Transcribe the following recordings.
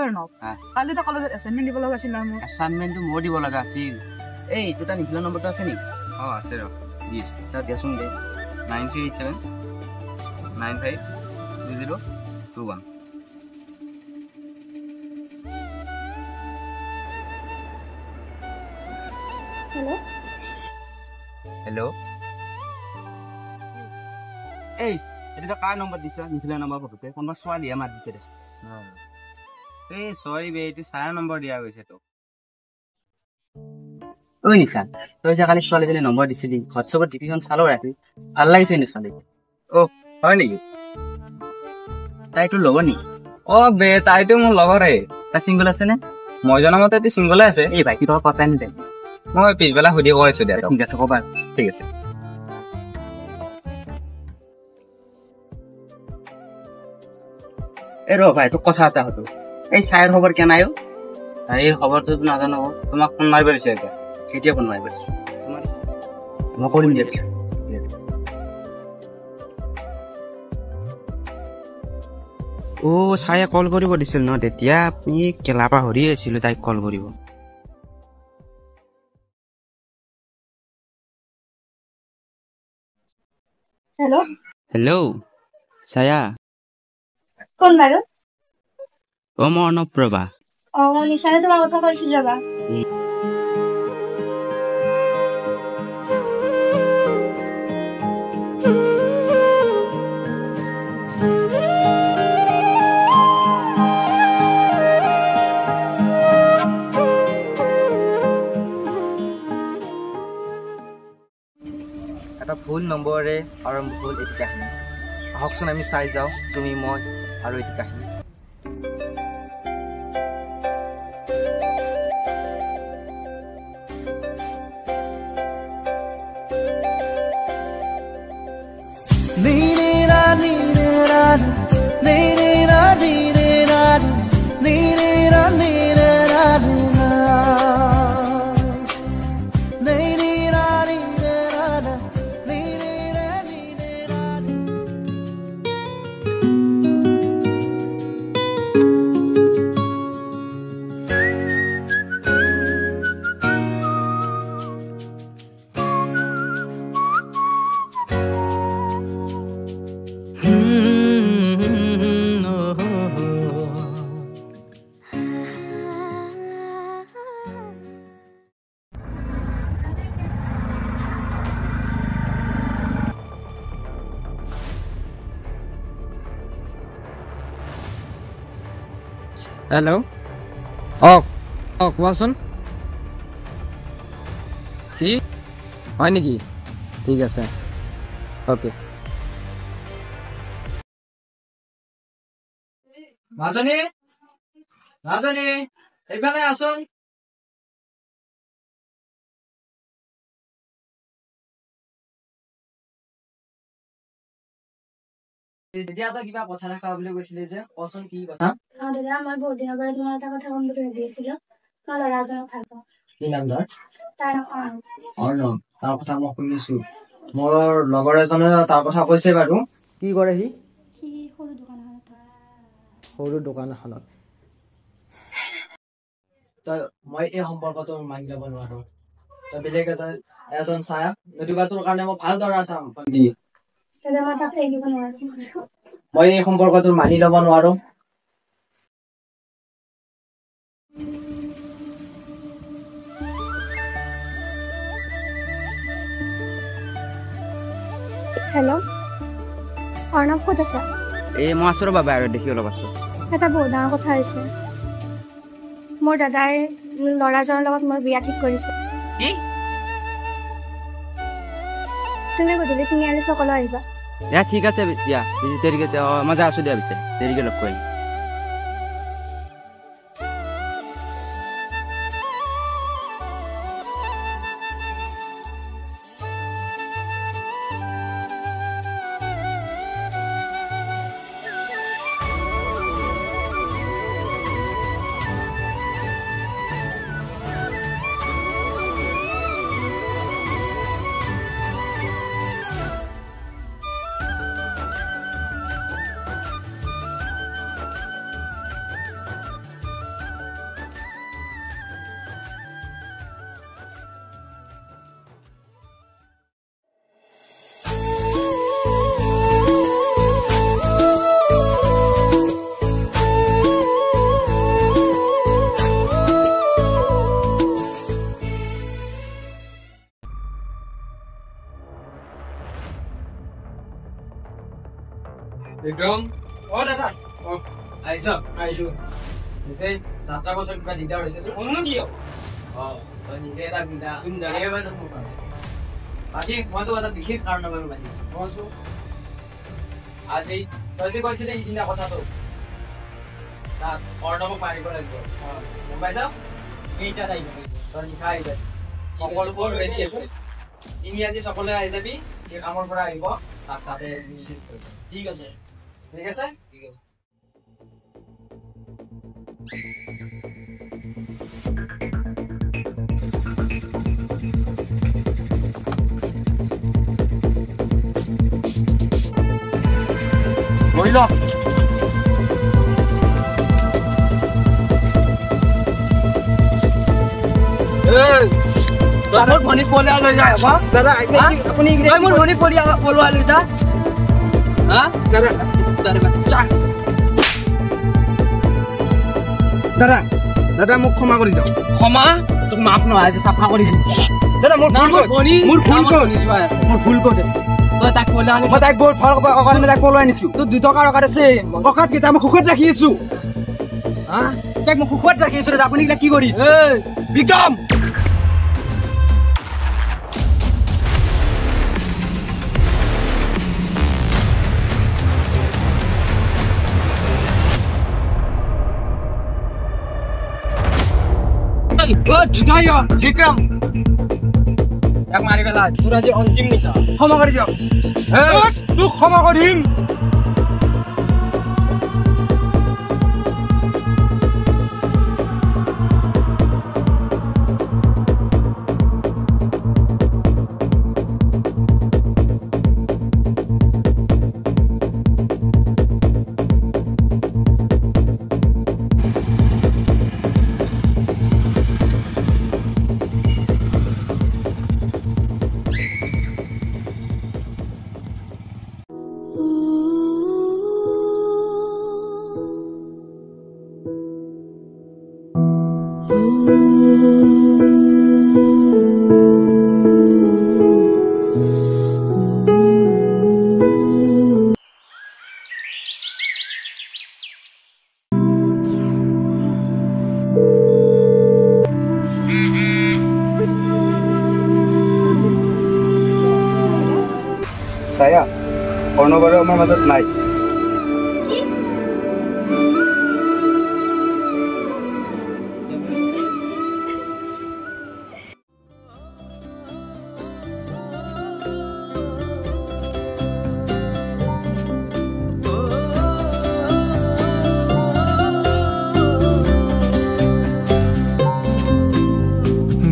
প্ৰণৱ কালি তো কলেজত এছাইনমেণ্ট দিব লগা আছিল না মোৰ এছাইনমেণ্টটো মোৰ দিব লগা আছিল এই তোৰ নিখিলৰ নম্বৰটো আছে নেকি আছে ৰ দিছ তাত দিয়াচোন দে 9387 952021 हेलो हेलो এই এটা কাৰ নম্বৰ দিছা নিখিলৰ নম্বৰ ফটোতে কোনোবা ছোৱালীয়ে মাত দিছে দে এই সৰি বে এইটো ছাৰ নম্বৰ দিয়া গৈছে তো ঐ নিশা তই যে কালি ছোৱালীজনী নম্বৰ দিছিলি হোৱাটছএপত ডিপিখন চালো ৰাখি ভাল লাগিছে নি ছোৱালী অ হয় নেকি তাইটো ল'ব নেকি অ বে তাইটো মোৰ লগৰে তাই চিংগল আছে নে মই জনামতে তাই চিংগলে আছে এই ভাইটি তোৰ কথা নিদে মই পিছবেলা সুধি কৈছো দিয়া ঠিক আছে ক'বা ঠিক আছে এ ৰ ভাই তোক কথা এটা হতো এই চাইৰ খবৰ কেনাই এই খবৰটো নাজানো তোমাক ফোন মাৰিব দিছে এতিয়া কেতিয়া ফোন মাৰিব দিছে তোমাৰ মই কৰিম দিয়া ও চায়ে কল কৰিব দিছিল ন তেতিয়া আপুনি কেলা পাহৰি আছিলো তাইক কল কৰিব हेलो হেল্ল' ছায়া কোন বাৰু অ মই অৰ্ণপ্ৰভা নিচানে তোমাৰ কথা কৈছিল যাবা এটা ভুল নম্বৰে আৰম্ভ হ'ল এটি কাহিনী আহকচোন আমি চাই যাওঁ তুমি মই আৰু এটি কাহিনী हेलो কোৱাচোন কি হয় নেকি ঠিক আছে ওকে মাজনী এইফালে আসুন এতিয়া তো কিবা কথা ৰাখা বুলি কৈছিলে যে কচোন কি কথা দাদা মই বহুত দিনৰ পৰা তোমাৰ এটা কথা ক'ম বুলি ভাবি আছিলো মই ল'ৰাজনক ভাল পাওঁ কি নাম ধৰ তাৰ নাম অৰ্ণৱ তাৰ কথা মই শুনিছো মোৰ লগৰ এজনে তাৰ কথা কৈছে বাৰু কি কৰে সি সৰু দোকান এখনত তই মই এই সম্পৰ্কটো মানি ল'ব নোৱাৰো তই বেলেগ এজন চাই নতুবা তোৰ কাৰণে মই ভাল দৰা চাম মই এই সম্পৰ্কটো মানি ল'ব নোৱাৰো হেল্ল' অৰ্ণৱ ক'ত আছা এই মই আছো ৰ'বা আৰু দেখি অলপ আছো এটা বহুত ডাঙৰ কথা হৈছে মোৰ দাদাই ল'ৰাজনৰ লগত মোৰ বিয়া ঠিক কৰিছে কি তুমি গধূলি তিনিআলি চকলৈ আহিবা দিয়া ঠিক আছে দিয়া দেৰিকে মই যাই আছো দিয়া পিছে দেৰিকে লগ কৰিম বিক্ৰম অ দাদা আহিছ আহিছো পিছে যাত্ৰা বছৰ কিবা দিগদাৰ হৈছে শুনো কি তই নিজে এটা বাকী মইতো এটা বিশেষ কাৰণৰ বাবে মাতিছো আজি তই যে কৈছিলি সিদিনা কথাটো তাত অৰ্ণৱক মাৰিব লাগিব গম পাইছ কেইটা টাইম তই নিশা আহিবা সকলোবোৰ ৰেডি আছে ইংৰাজী সকলোৱে আহি যাবি সেই কামৰ পৰা আহিব তাক তাতে ঠিক আছে ঠিক আছে ঠিক আছে বহিল মোৰ ভনী পলিয়া লৈ যায় দাদা আপুনি মোৰ ভনী পলিয়া পলোৱা লৈছা হা দাদা দাদা দাদা মোক ক্ষমা কৰি দিয়ক ক্ষমা তোক মাফ নহয় আজি চাফা কৰি দিম দাদা মোৰ ভুল ক'ত আছে তই তাক পলিয়া আনিছ মই তাইক বহুত ভাল অকাৰণে তাইক পলাই আনিছো তোৰ 2 টকাৰ অকাত আছে অকাত কেইটা মই সুখত ৰাখি আছো হা তাইক মই সুখত ৰাখি আছো দাদা আপুনি কি কৰিছে বিক্ৰম বিক্ৰম তাক মাৰি পেলা তোৰ আজি অন্তিম নিশা ক্ষমা কৰি দিয়ক তোক ক্ষমা কৰিম ছায়া অৰ্ণৱ আমাৰ মাজত নাই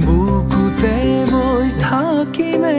বুকুতে মই থাকিমে